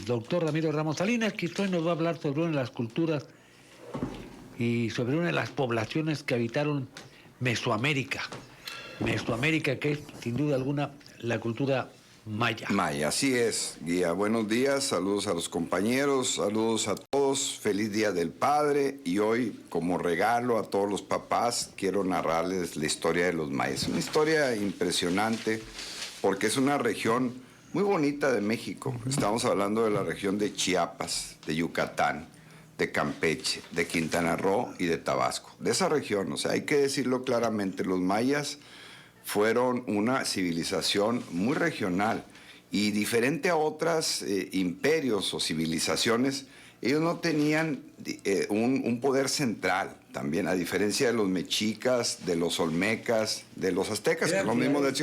doctor Ramiro Ramos Salinas, que hoy nos va a hablar sobre una de las culturas y sobre una de las poblaciones que habitaron Mesoamérica. Mesoamérica, que es sin duda alguna la cultura maya. Maya, así es, guía. Buenos días, saludos a los compañeros, saludos a todos, feliz Día del Padre, y hoy, como regalo a todos los papás, quiero narrarles la historia de los mayas. Una historia impresionante porque es una región muy bonita de México. Estamos hablando de la región de Chiapas, de Yucatán, de Campeche, de Quintana Roo y de Tabasco. De esa región, o sea, hay que decirlo claramente, los mayas fueron una civilización muy regional y diferente a otras imperios o civilizaciones. Ellos no tenían un poder central también, a diferencia de los mexicas, de los olmecas, de los aztecas, que es lo mismo de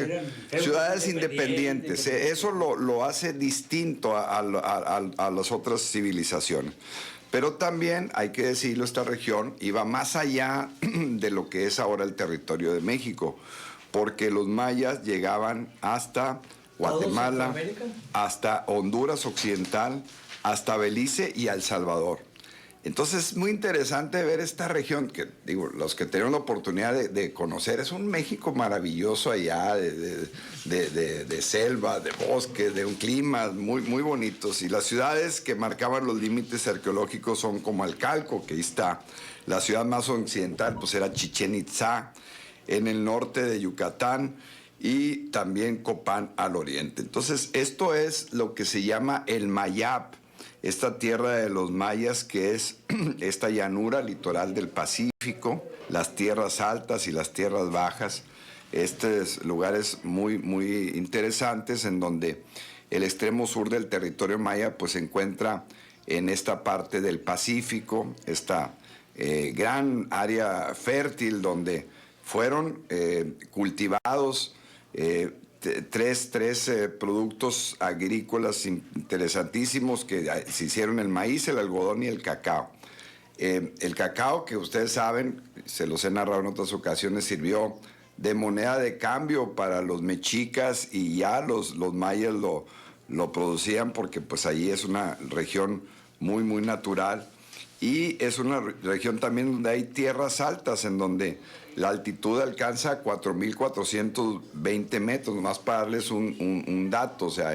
ciudades independientes. Eso lo hace distinto a las otras civilizaciones. Pero también, hay que decirlo, esta región iba más allá de lo que es ahora el territorio de México, porque los mayas llegaban hasta Guatemala, hasta Honduras Occidental, hasta Belice y El Salvador. Entonces es muy interesante ver esta región, que digo, los que tenemos la oportunidad de conocer, es un México maravilloso allá, de selva, de bosque, de un clima muy, muy bonitos. Y las ciudades que marcaban los límites arqueológicos son como Alcalco, que ahí está. La ciudad más occidental pues era Chichén Itzá, en el norte de Yucatán, y también Copán al oriente. Entonces, esto es lo que se llama el Mayab, esta tierra de los mayas, que es esta llanura litoral del Pacífico, las tierras altas y las tierras bajas, estos lugares muy, muy interesantes, en donde el extremo sur del territorio maya pues se encuentra en esta parte del Pacífico, esta gran área fértil donde fueron cultivados tres productos agrícolas interesantísimos que se hicieron: el maíz, el algodón y el cacao. El cacao, que ustedes saben, se los he narrado en otras ocasiones, sirvió de moneda de cambio para los mexicas, y ya los mayas lo producían porque pues allí es una región muy, muy natural. Y es una región también donde hay tierras altas, en donde la altitud alcanza 4.420 metros. Nomás para darles un dato, o sea,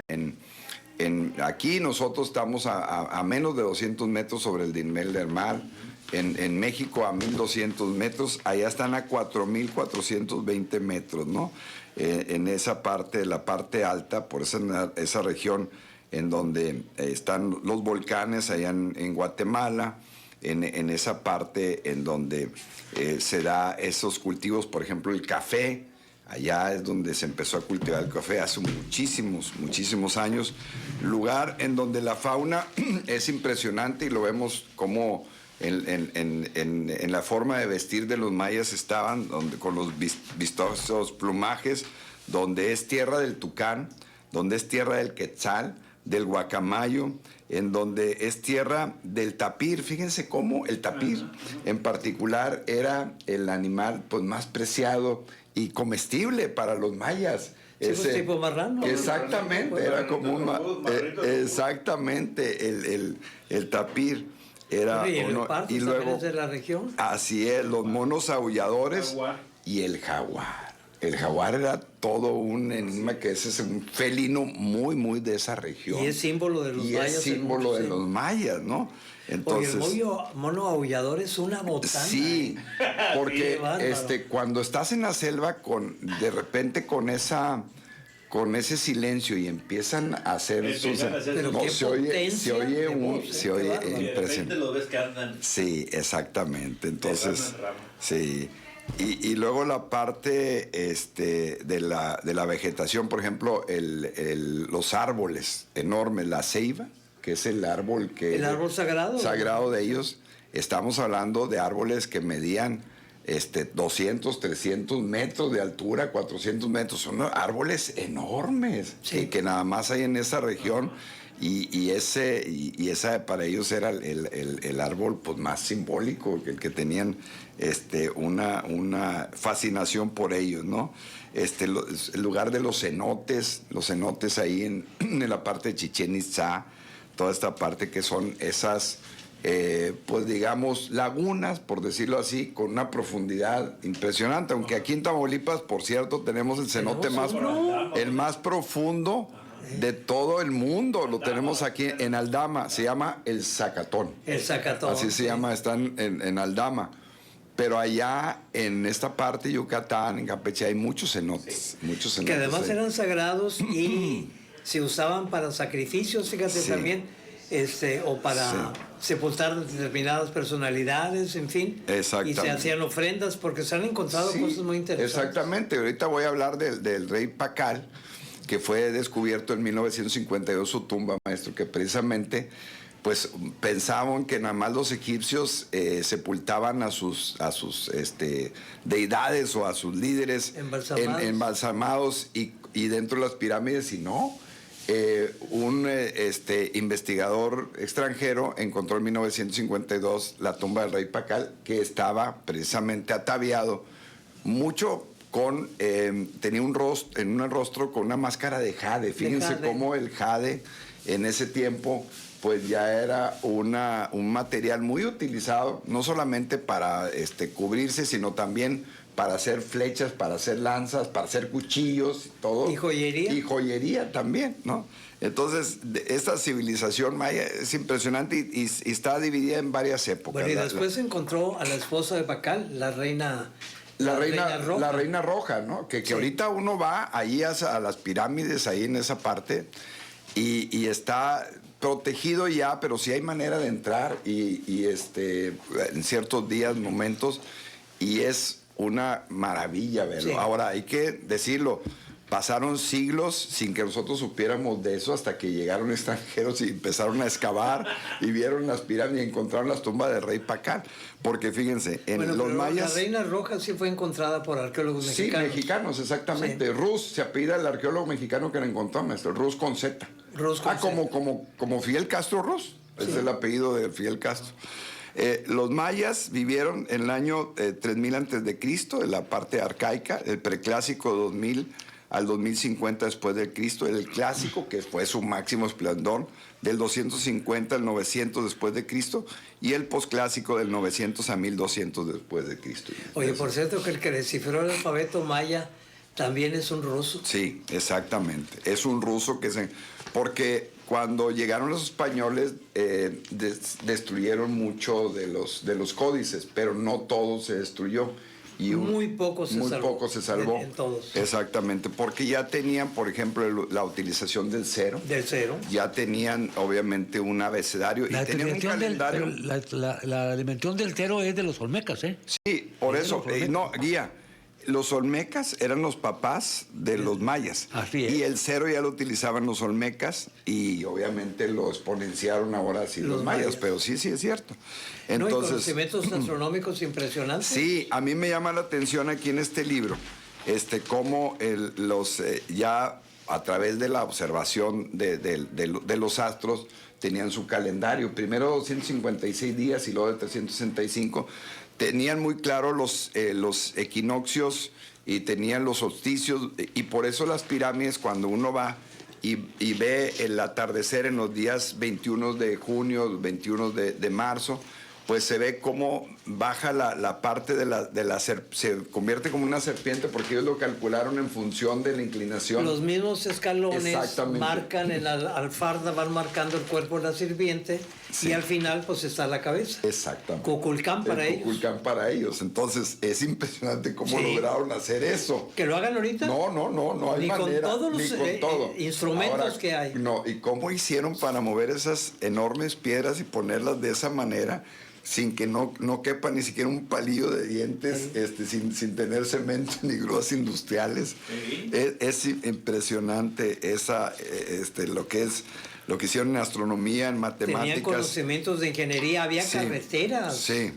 aquí nosotros estamos a menos de 200 metros sobre el nivel del mar. En México a 1.200 metros, allá están a 4.420 metros, ¿no? En esa parte, la parte alta, por esa región en donde están los volcanes, allá en Guatemala, en esa parte en donde se da esos cultivos, por ejemplo el café. Allá es donde se empezó a cultivar el café hace muchísimos, muchísimos años. Lugar en donde la fauna es impresionante, y lo vemos como en la forma de vestir de los mayas estaban, con los vistosos plumajes, donde es tierra del tucán, donde es tierra del quetzal, del guacamayo, en donde es tierra del tapir. Fíjense cómo el tapir en particular era el animal pues más preciado y comestible para los mayas. Sí, pues tipo marrano. Exactamente, era como un exactamente el tapir. Era ¿Y el leopardo y luego de la región? Así es, los monos aulladores y el jaguar. El jaguar era todo un enigma, que ese es un felino muy, muy de esa región. Y es símbolo de los mayas. Es símbolo de los mayas, ¿no? Entonces, porque el mono aullador es una botana. Sí, porque cuando estás en la selva, de repente con ese silencio, y empiezan a hacer sus... se oye impresionante. Lo ves que andan. Sí, exactamente. Entonces, sí. Y luego la parte de la vegetación, por ejemplo, los árboles enormes, la ceiba, que es el árbol que... El árbol sagrado. Sagrado de ellos. Estamos hablando de árboles que medían 200, 300 metros de altura, 400 metros. Son árboles enormes, sí, que nada más hay en esa región. Y esa para ellos era el árbol pues más simbólico, el que tenían una fascinación por ellos, ¿no? El lugar de los cenotes ahí en la parte de Chichén Itzá, toda esta parte que son esas, pues digamos, lagunas, por decirlo así, con una profundidad impresionante. Aunque aquí en Tamaulipas, por cierto, tenemos el cenote el más profundo de todo el mundo. Lo tenemos aquí en Aldama, se llama el Zacatón. El Zacatón. Así se llama, están en Aldama. Pero allá en esta parte, Yucatán, en Campeche, hay muchos cenotes. Muchos cenotes Que además ahí. eran sagrados y se usaban para sacrificios, fíjate Sí. también, o para sepultar determinadas personalidades, en fin. Y Exactamente. se hacían ofrendas porque se han encontrado Sí, cosas muy interesantes. exactamente. Ahorita voy a hablar del rey Pacal, que fue descubierto en 1952 su tumba, maestro, que precisamente pues pensaban que nada más los egipcios sepultaban a sus deidades o a sus líderes embalsamados y dentro de las pirámides, y no. Un investigador extranjero encontró en 1952 la tumba del rey Pacal, que estaba precisamente ataviado mucho con, tenía un rostro, en un rostro con una máscara de jade. Fíjense cómo el jade en ese tiempo pues ya era un material muy utilizado, no solamente para cubrirse, sino también para hacer flechas, para hacer lanzas, para hacer cuchillos y todo. ¿Y joyería? Y joyería también, ¿no? Entonces, esta civilización maya es impresionante y está dividida en varias épocas. Bueno, y después encontró a la esposa de Pacal, la reina roja. La reina roja, ¿no? Que ahorita uno va ahí a las pirámides, ahí en esa parte, y está protegido ya, pero sí hay manera de entrar en ciertos días, momentos, y es una maravilla verlo. Sí. Ahora, hay que decirlo, pasaron siglos sin que nosotros supiéramos de eso hasta que llegaron extranjeros y empezaron a excavar y vieron las pirámides y encontraron las tumbas del rey Pacal. Porque fíjense, en los mayas... La reina roja sí fue encontrada por arqueólogos mexicanos. Sí, mexicanos, exactamente. Sí. Rus, se apellida el arqueólogo mexicano que la encontró, maestro. Rus con Z. Rus con Z. Como Fidel Castro Rus. Sí. Es el apellido de Fidel Castro. Los mayas vivieron en el año 3000 antes de Cristo, en la parte arcaica, el preclásico 2000 al 2050 después de Cristo, el clásico, que fue su máximo esplendor, del 250 al 900 después de Cristo, y el posclásico del 900 a 1200 después de Cristo. Oye, por cierto, que el que descifró el alfabeto maya también es un ruso. Sí, exactamente. Es un ruso porque cuando llegaron los españoles destruyeron mucho de los códices, pero no todo se destruyó. Y muy poco se salvó. En todos. Exactamente, porque ya tenían, por ejemplo, la utilización del cero. Del cero. Ya tenían, obviamente, un abecedario y tenían un calendario. La dimensión del cero es de los olmecas, ¿eh? Sí, por eso. No, guía. Los olmecas eran los papás de los mayas. Así es. Y el cero ya lo utilizaban los olmecas y obviamente lo exponenciaron ahora sí los mayas, pero sí es cierto. Entonces, y conocimientos astronómicos impresionantes. Sí, a mí me llama la atención aquí en este libro, cómo ya a través de la observación de los astros tenían su calendario, primero 256 días y luego de 365. Tenían muy claro los equinoccios y tenían los solsticios, y por eso las pirámides, cuando uno va y ve el atardecer en los días 21 de junio, 21 de marzo, pues se ve cómo baja la parte se convierte como una serpiente, porque ellos lo calcularon en función de la inclinación. Los mismos escalones marcan en la alfarda, van marcando el cuerpo de la serpiente, y al final pues está la cabeza. Exactamente. Kukulcán para ellos. Kukulcán para ellos. Entonces es impresionante cómo lograron hacer eso. ¿Que lo hagan ahorita? No hay manera. Con todos los instrumentos ahora, que hay. No, y cómo hicieron para mover esas enormes piedras y ponerlas de esa manera, sin que no quepa ni siquiera un palillo de dientes, sin tener cemento ni grúas industriales. Sí. Es impresionante lo que hicieron en astronomía, en matemáticas. Tenían conocimientos de ingeniería, había carreteras. Sí.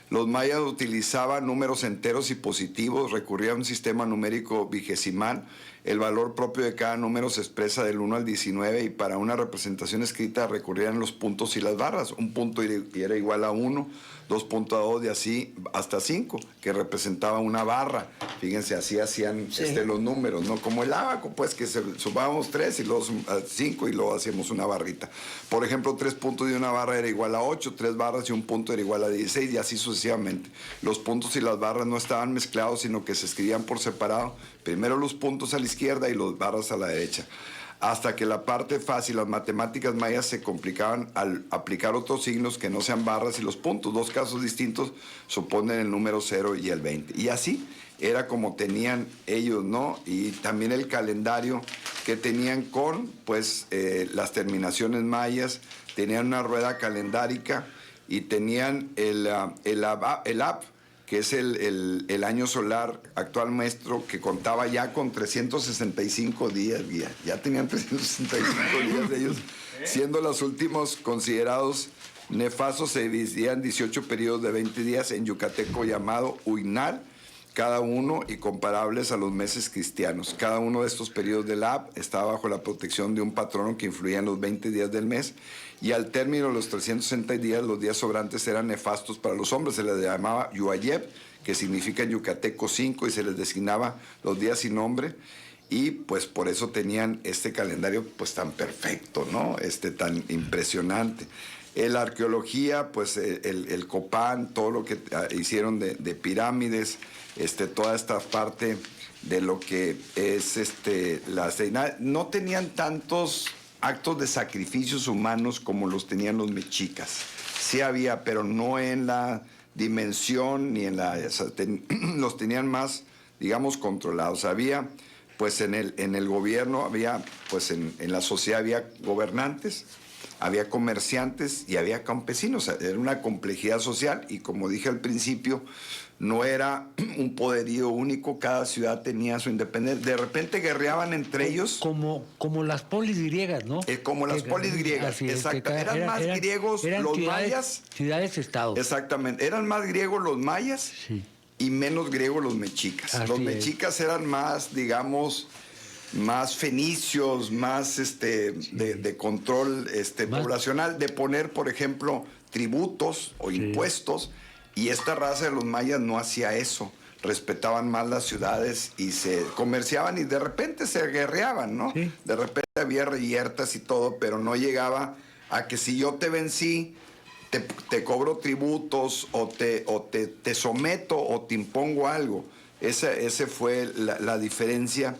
Los mayas utilizaban números enteros y positivos, recurrían a un sistema numérico vigesimal. El valor propio de cada número se expresa del 1 al 19 y para una representación escrita recurrían los puntos y las barras. Un punto era igual a 1, 2.2 y así hasta 5, que representaba una barra. Fíjense, así hacían los números, ¿no? Como el ábaco, pues que sumábamos 3 y luego 5 y luego hacíamos una barrita. Por ejemplo, 3 puntos de una barra era igual a 8, 3 barras y un punto era igual a 16 y así sucesivamente. Los puntos y las barras no estaban mezclados, sino que se escribían por separado. Primero los puntos a la izquierda y los barras a la derecha. Hasta que la parte fácil, las matemáticas mayas se complicaban al aplicar otros signos que no sean barras y los puntos. Dos casos distintos suponen el número 0 y el 20. Y así era como tenían ellos, ¿no? Y también el calendario que tenían con, pues, las terminaciones mayas, tenían una rueda calendárica y tenían el Ab, que es el año solar actual nuestro, que contaba ya con 365 días, ya tenían 365 días de ellos, siendo los últimos considerados nefastos. Se dividían 18 periodos de 20 días en yucateco llamado Uinal, cada uno y comparables a los meses cristianos. Cada uno de estos periodos del Ab estaba bajo la protección de un patrono que influía en los 20 días del mes, y al término de los 360 días, los días sobrantes eran nefastos para los hombres. Se les llamaba Yuayeb, que significa en yucateco 5, y se les designaba los días sin nombre, y pues por eso tenían este calendario pues tan perfecto, ¿no? Tan impresionante. La arqueología, pues el Copán, todo lo que hicieron de pirámides, toda esta parte de lo que es no tenían tantos actos de sacrificios humanos como los tenían los mexicas. Sí había, pero no en la dimensión ni en los tenían más, digamos, controlados. Había, pues en el gobierno, había, pues en la sociedad había gobernantes, había comerciantes y había campesinos. Era una complejidad social y, como dije al principio, no era un poderío único, cada ciudad tenía su independencia. De repente guerreaban entre ellos. Como las polis griegas, ¿no? Como las polis griegas, exacto. Eran más griegos los mayas. Ciudades-estados. Exactamente. Eran más griegos los mayas, sí, y menos griegos los mexicas. Así los mexicas eran más, digamos, más fenicios, más sí, de control poblacional, de poner, por ejemplo, tributos o impuestos. Y esta raza de los mayas no hacía eso. Respetaban más las ciudades y se comerciaban y de repente se guerreaban, ¿no? Sí. De repente había reyertas y todo, pero no llegaba a que si yo te vencí, te cobro tributos o te someto o te impongo algo. Ese fue la diferencia.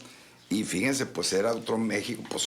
Y fíjense, pues era otro México, pues